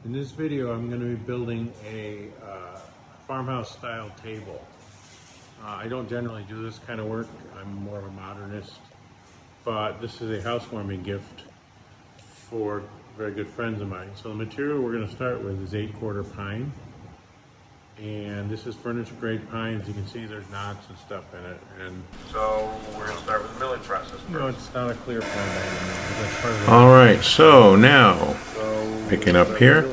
In this video, I'm going to be building a farmhouse style table. I don't generally do this kind of work. I'm more of a modernist, but this is a housewarming gift for very good friends of mine. So the material we're going to start with is 8/4 pine, and this is furniture grade pine. As you can see, there's knots and stuff in it, and so we're going to start with the milling process first. No, it's not a clear pine. All right, so now picking up here,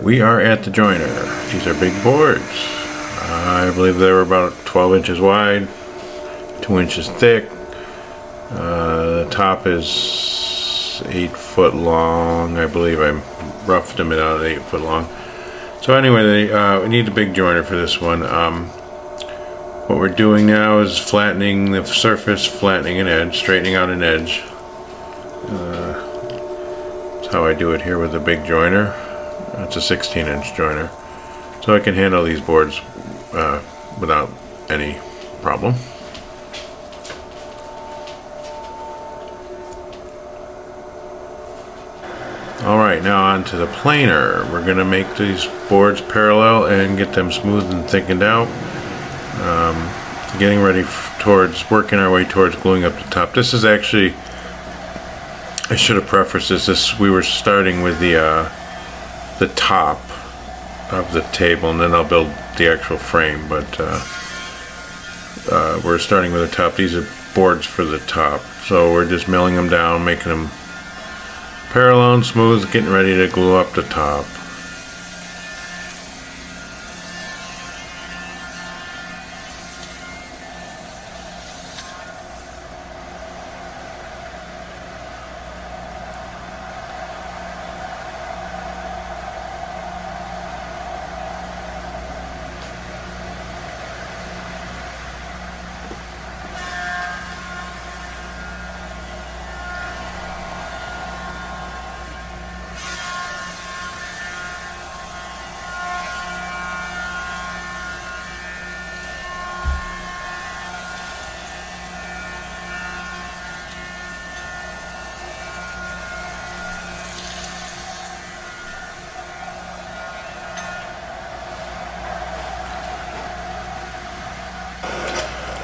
we are at the joiner. These are big boards. I believe they were about 12 inches wide, 2 inches thick. The top is 8 foot long. I believe I roughed them out at 8 foot long. So anyway, we need a big joiner for this one. What we're doing now is flattening the surface, flattening an edge, straightening out an edge. That's how I do it here with the big joiner. It's a 16-inch joiner, so I can handle these boards without any problem. Alright, now on to the planer. We're going to make these boards parallel and get them smooth and thickened out. Getting ready towards working our way towards gluing up the top. This is actually, I should have prefaced this, we were starting with the top of the table, and then I'll build the actual frame, but we're starting with the top. These are boards for the top, so we're just milling them down, making them parallel and smooth, getting ready to glue up the top.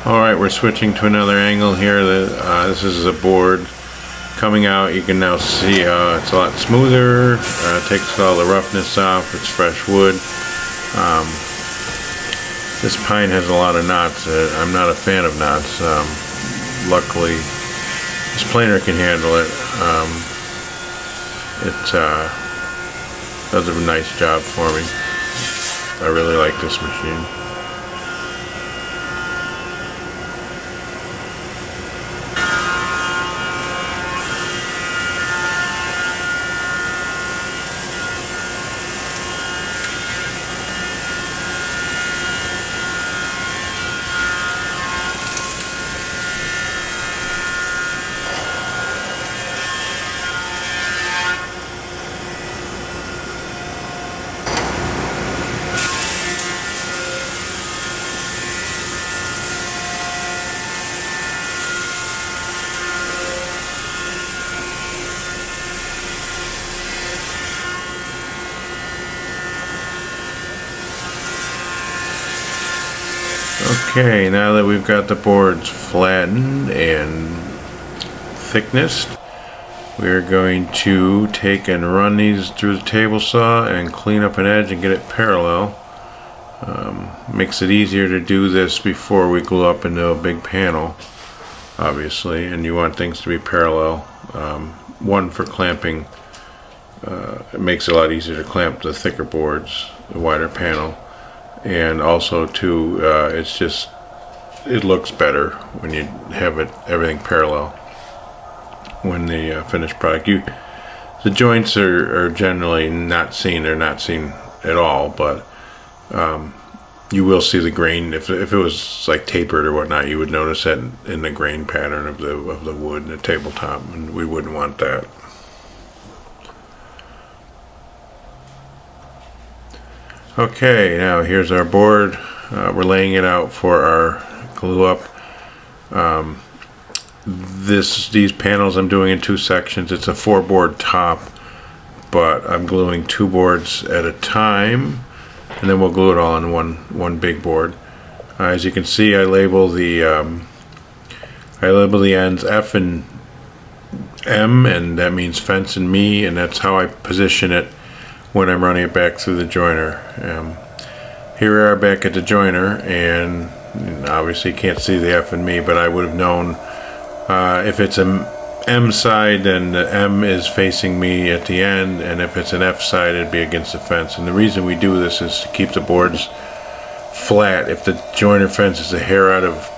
Alright, we're switching to another angle here. This is a board coming out. You can now see it's a lot smoother. Takes all the roughness off. It's fresh wood. This pine has a lot of knots. I'm not a fan of knots. Luckily, this planer can handle it. It does a nice job for me. I really like this machine. Okay, now that we've got the boards flattened and thickness, we're going to take and run these through the table saw and clean up an edge and get it parallel. Makes it easier to do this before we glue up into a big panel, obviously, and you want things to be parallel. One, for clamping, it makes it a lot easier to clamp the thicker boards, the wider panel. And also too, it looks better when you have everything parallel when the finished product. The joints are generally not seen. They're not seen at all, but you will see the grain. If it was like tapered or whatnot, you would notice that in the grain pattern of the wood and the tabletop, and we wouldn't want that. Okay, now here's our board. We're laying it out for our glue up. These panels I'm doing in two sections. It's a 4-board top but I'm gluing 2 boards at a time, and then we'll glue it all on one big board. As you can see, I label the ends F and M, and that means fence and me, and that's how I position it when I'm running it back through the joiner. Here we are back at the joiner, and obviously you can't see the F and me, but I would have known if it's an M side, then the M is facing me at the end, and if it's an F side, it'd be against the fence. And the reason we do this is to keep the boards flat. If the joiner fence is a hair out of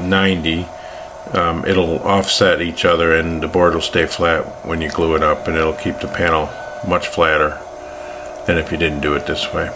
90, it'll offset each other, and the board will stay flat when you glue it up, and it'll keep the panel much flatter than if you didn't do it this way.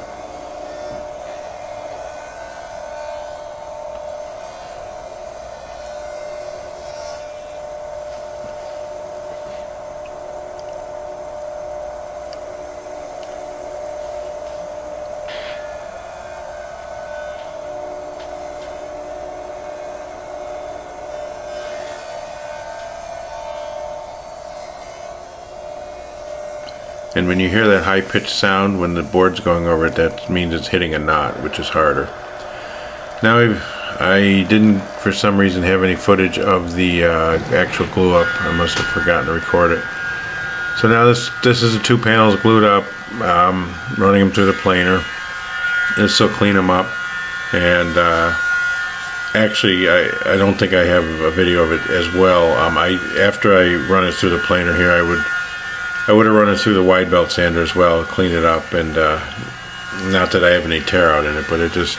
And when you hear that high-pitched sound when the board's going over it, that means it's hitting a knot, which is harder. Now I didn't, for some reason, have any footage of the actual glue up. I must have forgotten to record it. So now this is the 2 panels glued up, running them through the planer. This will clean them up. And actually, I don't think I have a video of it as well. After I run it through the planer here, I would have run it through the wide belt sander as well, clean it up, and not that I have any tear out in it, but it just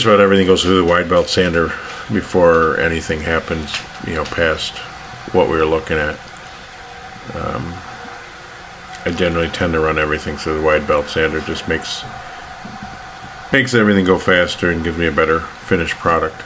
about everything goes through the wide belt sander before anything happens, past what we were looking at. I generally tend to run everything through the wide belt sander. It just makes everything go faster and gives me a better finished product.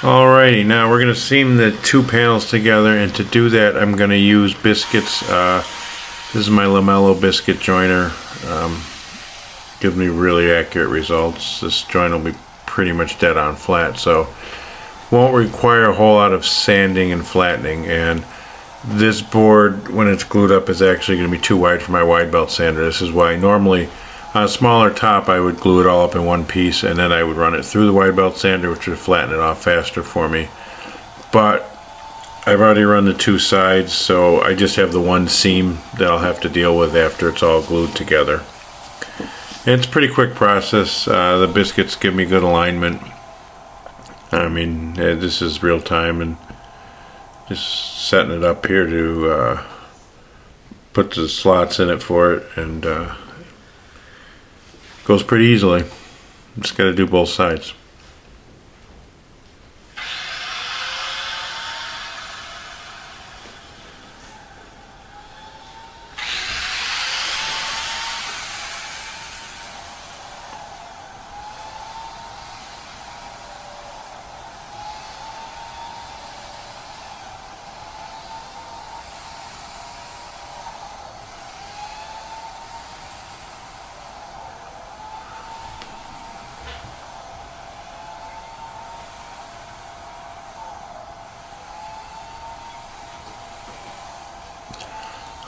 Alrighty, now we're going to seam the 2 panels together, and to do that I'm going to use biscuits. This is my Lamello biscuit joiner. Gives me really accurate results. This joint will be pretty much dead on flat, so won't require a whole lot of sanding and flattening. And this board, when it's glued up, is actually going to be too wide for my wide belt sander. This is why normally on a smaller top I would glue it all up in one piece, and then I would run it through the wide belt sander, which would flatten it off faster for me. But I've already run the 2 sides, so I just have the one seam that I'll have to deal with after it's all glued together. And it's a pretty quick process. The biscuits give me good alignment. I mean, this is real time, and just setting it up here to put the slots in it for it, and goes pretty easily. Just got to do both sides.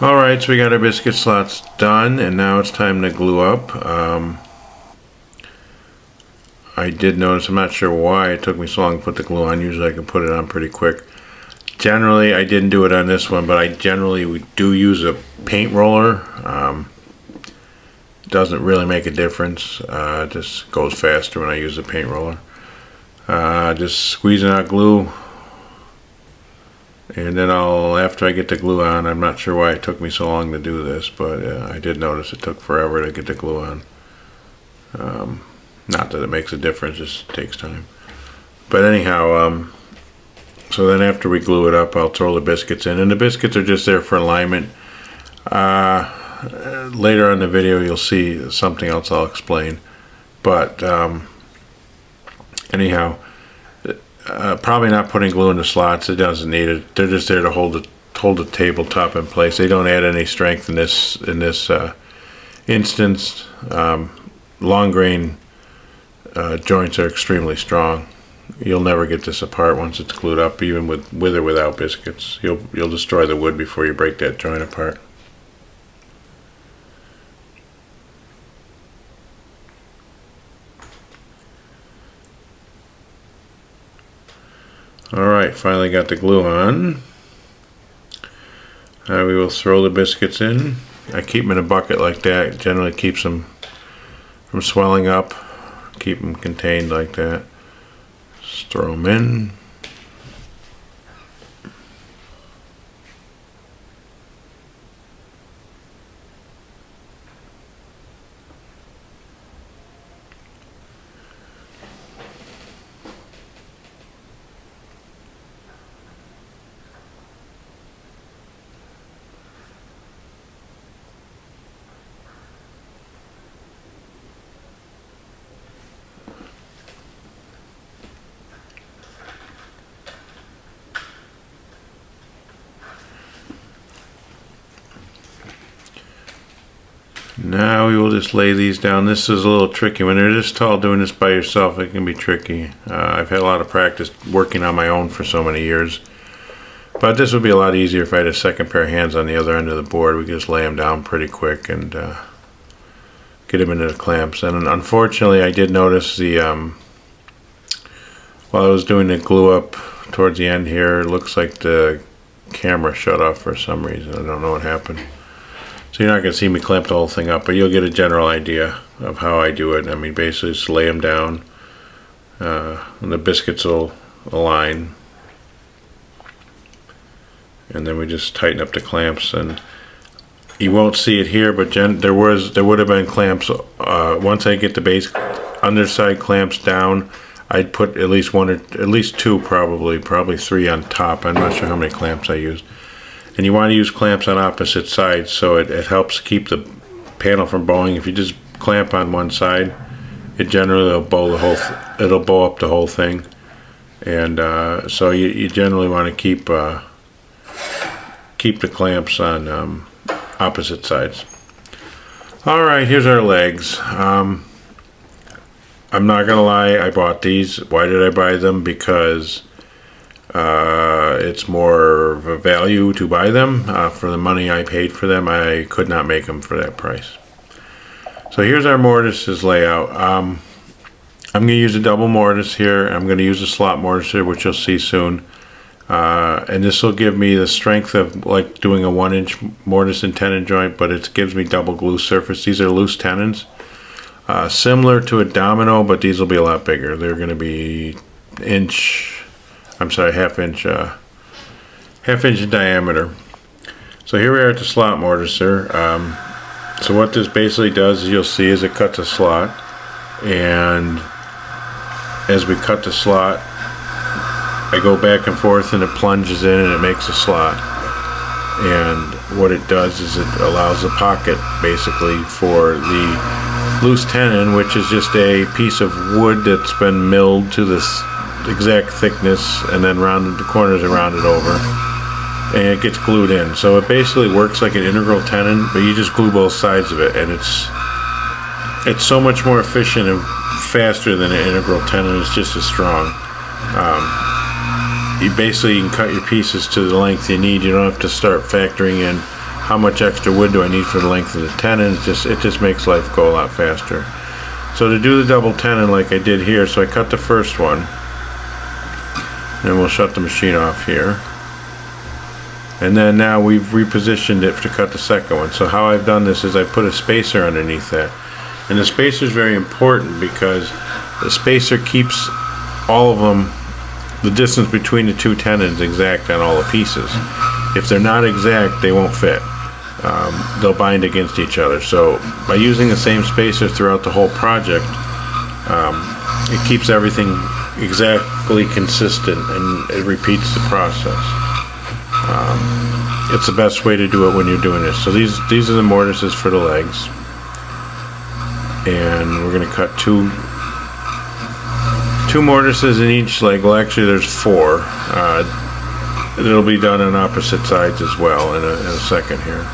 Alright, so we got our biscuit slots done, and now it's time to glue up. I did notice, I'm not sure why it took me so long to put the glue on. Usually I can put it on pretty quick. Generally, I didn't do it on this one, but I generally do use a paint roller. Doesn't really make a difference. It just goes faster when I use a paint roller. Just squeezing out glue. And then after I get the glue on, I'm not sure why it took me so long to do this, but I did notice it took forever to get the glue on. Not that it makes a difference, it just takes time. But anyhow, So then after we glue it up, I'll throw the biscuits in, and the biscuits are just there for alignment. Later on in the video you'll see something else I'll explain, but anyhow, probably not putting glue in the slots. It doesn't need it. They're just there to hold the tabletop in place. They don't add any strength in this instance. Long grain joints are extremely strong. You'll never get this apart once it's glued up, even with or without biscuits. You'll destroy the wood before you break that joint apart. Alright, finally got the glue on. We will throw the biscuits in. I keep them in a bucket like that. It generally keeps them from swelling up. Keep them contained like that. Just throw them in. Now we will just lay these down. This is a little tricky. When they're this tall, doing this by yourself, it can be tricky. I've had a lot of practice working on my own for so many years. But this would be a lot easier if I had a second pair of hands on the other end of the board. We could just lay them down pretty quick and get them into the clamps. And unfortunately, I did notice while I was doing the glue up towards the end here, it looks like the camera shut off for some reason. I don't know what happened. So you're not going to see me clamp the whole thing up, but you'll get a general idea of how I do it. I mean, basically just lay them down, and the biscuits will align, and then we just tighten up the clamps. And you won't see it here, but there would have been clamps. Once I get the base underside clamps down, I'd put at least one or at least two, probably three on top. I'm not sure how many clamps I used. And you want to use clamps on opposite sides, so it helps keep the panel from bowing. If you just clamp on one side, it generally will bow it'll bow up the whole thing. And so you generally want to keep the clamps on opposite sides. All right, here's our legs. I'm not gonna lie, I bought these. Why did I buy them? Because it's more of a value to buy them. For the money I paid for them, I could not make them for that price. So here's our mortises layout. I'm going to use a double mortise here. I'm going to use a slot mortise here, which you'll see soon. And this will give me the strength of like doing a 1-inch mortise and tenon joint, but it gives me double glue surface. These are loose tenons. Similar to a domino, but these will be a lot bigger. They're going to be half inch in diameter. So here we are at the slot mortiser. So what this basically does, is you'll see, is it cuts a slot, and as we cut the slot, I go back and forth and it plunges in and it makes a slot. And what it does is it allows a pocket basically for the loose tenon, which is just a piece of wood that's been milled to this exact thickness and then rounded the corners and rounded over, and it gets glued in. So it basically works like an integral tenon, but you just glue both sides of it, and it's so much more efficient and faster than an integral tenon. It's just as strong. You basically can cut your pieces to the length you need. You don't have to start factoring in how much extra wood do I need for the length of the tenon. It just makes life go a lot faster. So to do the double tenon like I did here, so I cut the first one, and we'll shut the machine off here. And then now we've repositioned it to cut the second one. So how I've done this is I put a spacer underneath that. And the spacer is very important because the spacer keeps all of them, the distance between the two tenons, exact on all the pieces. If they're not exact, they won't fit. They'll bind against each other. So by using the same spacer throughout the whole project, it keeps everything exactly consistent, and it repeats the process. It's the best way to do it when you're doing this. So these are the mortises for the legs, and we're going to cut two mortises in each leg. Well, actually there's 4. It'll be done on opposite sides as well in a second here.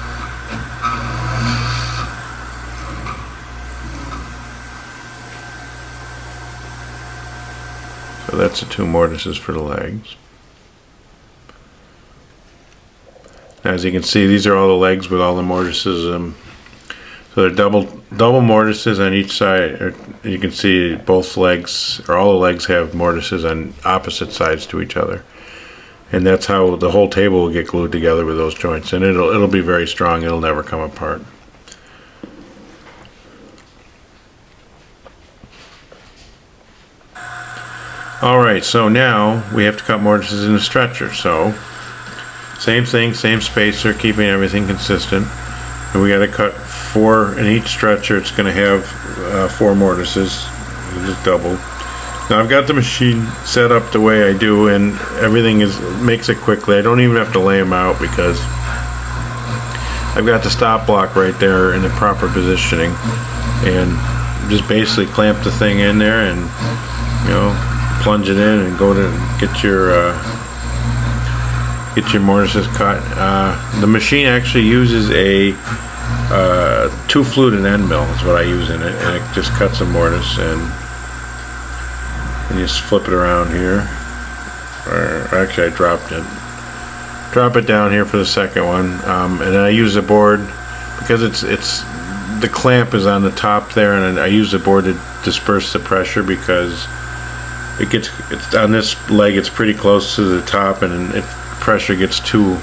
So that's the 2 mortises for the legs. Now, as you can see, these are all the legs with all the mortises. So they're double mortises on each side. You can see both legs, or all the legs, have mortises on opposite sides to each other, and that's how the whole table will get glued together with those joints. And it'll be very strong. It'll never come apart. All right, so now we have to cut mortises in the stretcher. So same thing, same spacer, keeping everything consistent. And we got to cut 4 in each stretcher. It's going to have 4 mortises, just double. Now I've got the machine set up the way I do, and everything makes it quickly. I don't even have to lay them out because I've got the stop block right there in the proper positioning, and just basically clamp the thing in there and, you know, plunge it in and go to get your mortises cut. The machine actually uses a 2-fluted end mill is what I use in it, and it just cuts a mortise, and you just flip it around here. Or actually, I drop it down here for the second one, and then I use the board because it's the clamp is on the top there, and I use the board to disperse the pressure because it's on this leg. It's pretty close to the top, and if pressure gets too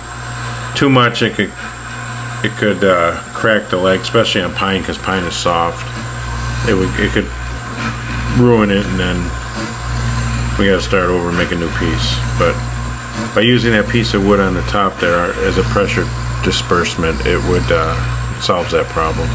much, it could crack the leg, especially on pine, because pine is soft. It could ruin it, and then we got to start over and make a new piece. But by using that piece of wood on the top there as a pressure disbursement, it solves that problem.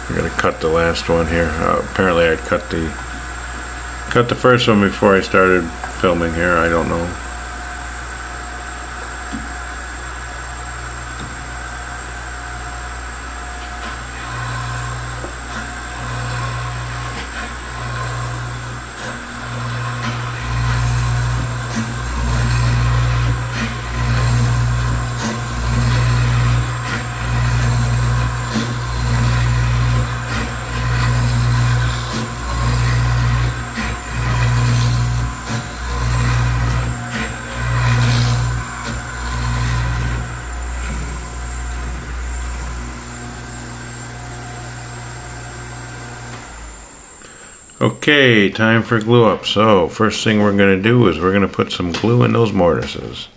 I'm gonna cut the last one here. Apparently I cut the first one before I started filming here. I don't know. Okay, time for glue up. So first thing we're going to do is we're going to put some glue in those mortises.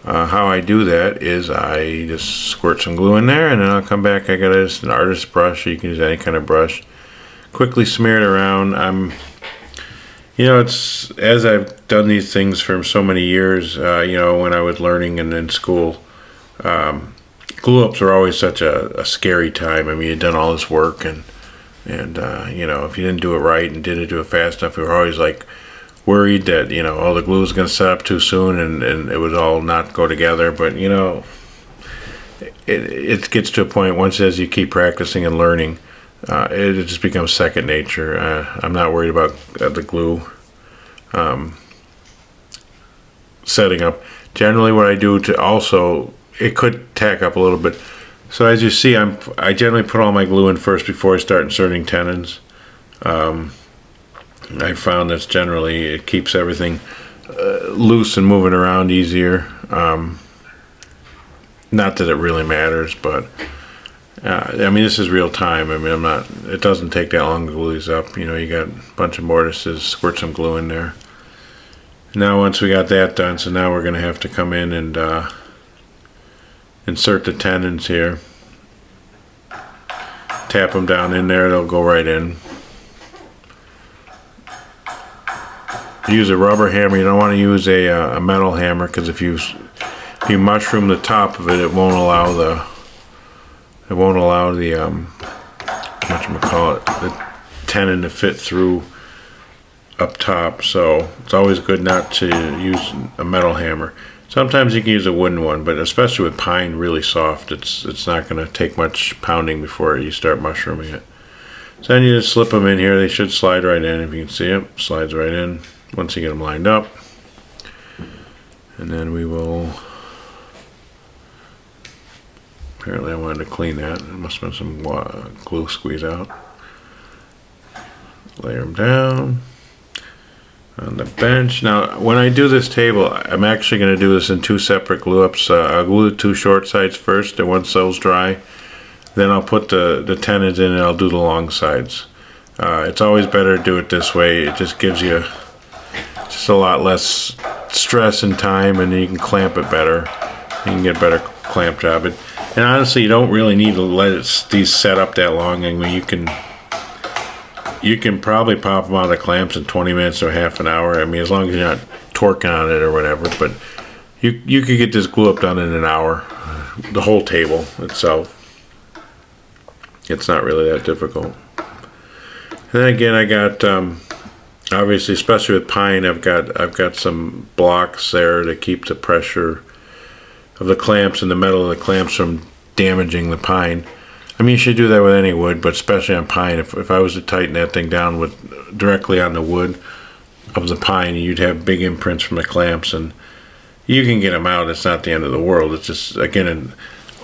How I do that is I just squirt some glue in there, and then I'll come back. I got just an artist brush. You can use any kind of brush. Quickly smear it around. It's as I've done these things for so many years. When I was learning and in school, glue ups are always such a scary time. I mean, you've done all this work, and if you didn't do it right and didn't do it fast enough, we were always like worried that the glue was going to set up too soon, and it would all not go together. But it gets to a point once as you keep practicing and learning, it just becomes second nature. I'm not worried about the glue setting up. Generally, what I do to also, it could tack up a little bit. So as you see, I generally put all my glue in first before I start inserting tenons. I found that generally it keeps everything loose and moving around easier. Not that it really matters, but this is real time. It doesn't take that long to glue these up. You got a bunch of mortises, squirt some glue in there. Now once we got that done, so now we're going to have to come in and insert the tenons here. Tap them down in there, they'll go right in. use a rubber hammer. You don't want to use a metal hammer, because if you mushroom the top of it, it won't allow the whatchamacallit, the tenon to fit through up top. So it's always good not to use a metal hammer. Sometimes you can use a wooden one, but especially with pine, really soft, it's not going to take much pounding before you start mushrooming it. So then you just slip them in here. They should slide right in. If you can see it, slides right in once you get them lined up. And then we will, apparently I wanted to clean that. There must have been some glue squeeze out. Layer them down on the bench. Now, when I do this table, I'm actually going to do this in two separate glue ups. I'll glue the two short sides first, and once those dry, then I'll put the tenons in and I'll do the long sides. It's always better to do it this way. It just gives you just a lot less stress and time, and then you can clamp it better. You can get a better clamp job. And honestly, you don't really need to let these set up that long. I mean, you can probably pop them out of the clamps in 20 minutes or half an hour. I mean, as long as you're not torquing on it or whatever. But you could get this glue up done in an hour. The whole table itself. It's not really that difficult. And then again, I got obviously, especially with pine, I've got some blocks there to keep the pressure of the clamps and the metal of the clamps from damaging the pine. I mean, you should do that with any wood, but especially on pine. If I was to tighten that thing down directly on the wood of the pine, you'd have big imprints from the clamps, and you can get them out. It's not the end of the world. It's just, again,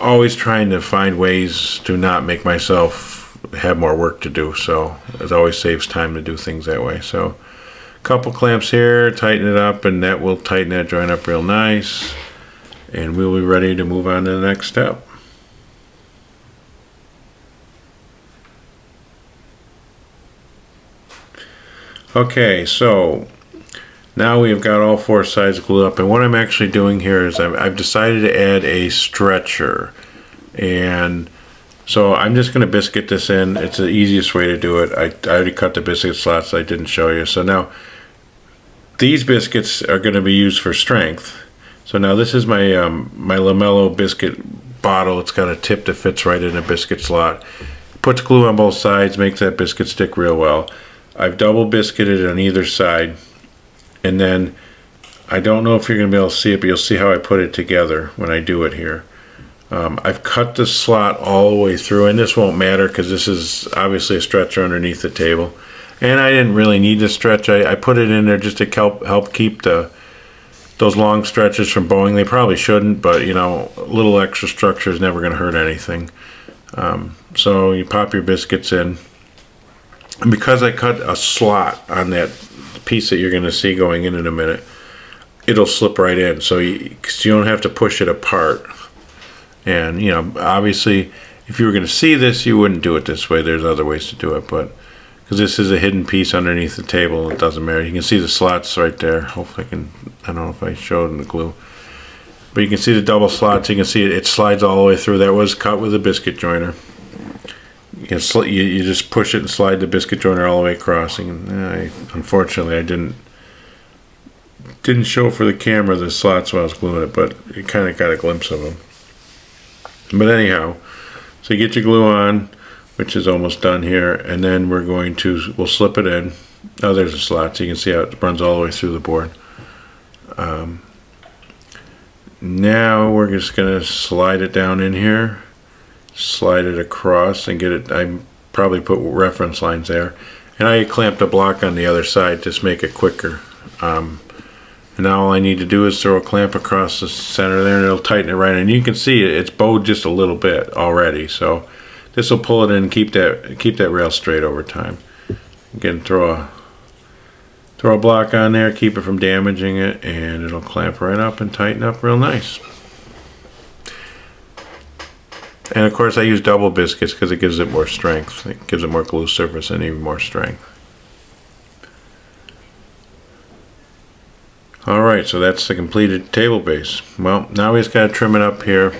always trying to find ways to not make myself have more work to do. So it always saves time to do things that way. So a couple clamps here, tighten it up, and that will tighten that joint up real nice. And we'll be ready to move on to the next step. Okay, so now we've got all four sides glued up, and what I'm actually doing here is I've decided to add a stretcher, and so I'm just going to biscuit this in. It's the easiest way to do it. I already cut the biscuit slots. I didn't show you. So now these biscuits are going to be used for strength. So now this is my my Lamello biscuit bottle. It's got a tip that fits right in a biscuit slot. Puts glue on both sides, makes that biscuit stick real well. I've double biscuited on either side, and then I don't know if you're going to be able to see it, but you'll see how I put it together when I do it here. I've cut the slot all the way through, and this won't matter because this is obviously a stretcher underneath the table, and I didn't really need to stretch. I put it in there just to help keep those long stretches from bowing. They probably shouldn't, but you know, a little extra structure is never going to hurt anything. So you pop your biscuits in. And because I cut a slot on that piece that you're going to see going in a minute, it'll slip right in. So you don't have to push it apart. And, you know, obviously, if you were going to see this, you wouldn't do it this way. There's other ways to do it. But because this is a hidden piece underneath the table, it doesn't matter. You can see the slots right there. Hopefully I don't know if I showed in the glue. But you can see the double slots. You can see it slides all the way through. That was cut with a biscuit joiner. You just push it and slide the biscuit joiner all the way across. And unfortunately, I didn't show for the camera the slots when I was gluing it, but you kind of got a glimpse of them. But anyhow, so you get your glue on, which is almost done here, and then we'll slip it in. Oh, there's a slot, so you can see how it runs all the way through the board. Now we're just going to slide it down in here. Slide it across and get it. I probably put reference lines there, and I clamped a block on the other side just make it quicker. And now all I need to do is throw a clamp across the center there, and it'll tighten it right in. You can see it's bowed just a little bit already, so this will pull it in and keep that rail straight over time. Again, throw a block on there, keep it from damaging it, and it'll clamp right up and tighten up real nice. And of course I use double biscuits because it gives it more strength. It gives it more glue surface and even more strength. Alright, so that's the completed table base. Well, now we just got to trim it up here.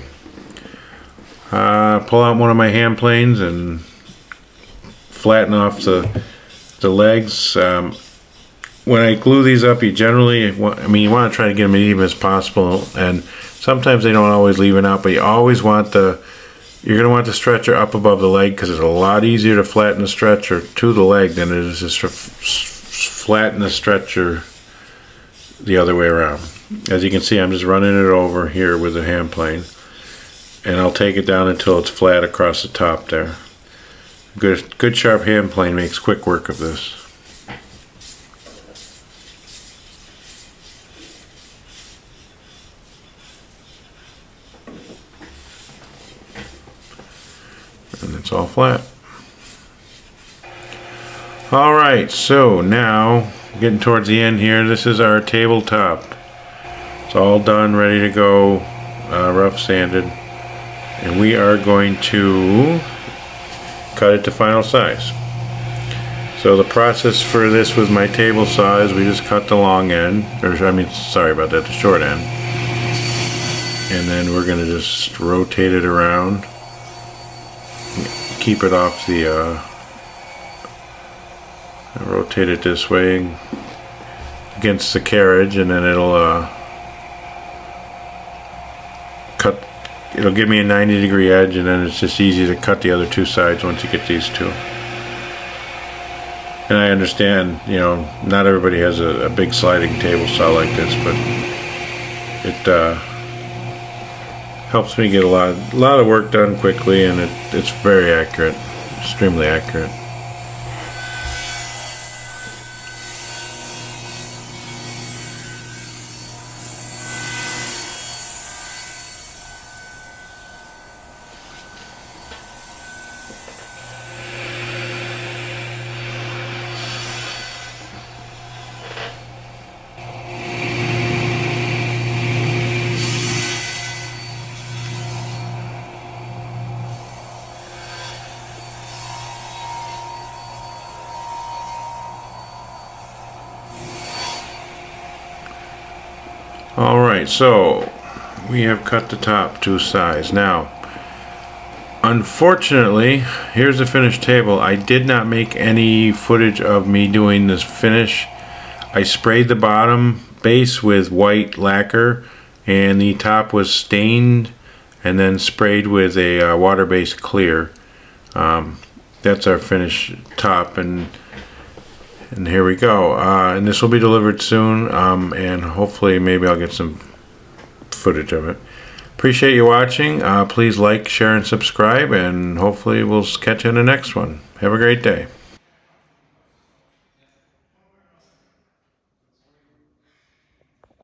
Pull out one of my hand planes and flatten off the legs. when I glue these up, you generally, you want to try to get them as even as possible, and sometimes they don't always even out, but you always want you're going to want the stretcher up above the leg, because it's a lot easier to flatten the stretcher to the leg than it is to flatten the stretcher the other way around. As you can see, I'm just running it over here with a hand plane, and I'll take it down until it's flat across the top there. Good sharp hand plane makes quick work of this. And it's all flat. Alright, so now getting towards the end here, this is our tabletop. It's all done, ready to go, rough sanded, and we are going to cut it to final size. So the process for this with my table saw is we just cut the long end, sorry about that, the short end, and then we're going to just rotate it around, keep it off the rotate it this way against the carriage, and then it'll it'll give me a 90-degree edge, and then it's just easy to cut the other two sides once you get these two. And I understand, not everybody has a big sliding table saw like this, but it helps me get a lot of work done quickly, and it's very accurate, extremely accurate. Alright, so we have cut the top to size. Now, unfortunately, here's the finished table. I did not make any footage of me doing this finish. I sprayed the bottom base with white lacquer, and the top was stained and then sprayed with a water-based clear. That's our finished top, and here we go. And this will be delivered soon, and hopefully maybe I'll get some footage of it. Appreciate you watching. Please like, share, and subscribe, and hopefully we'll catch you in the next one. Have a great day.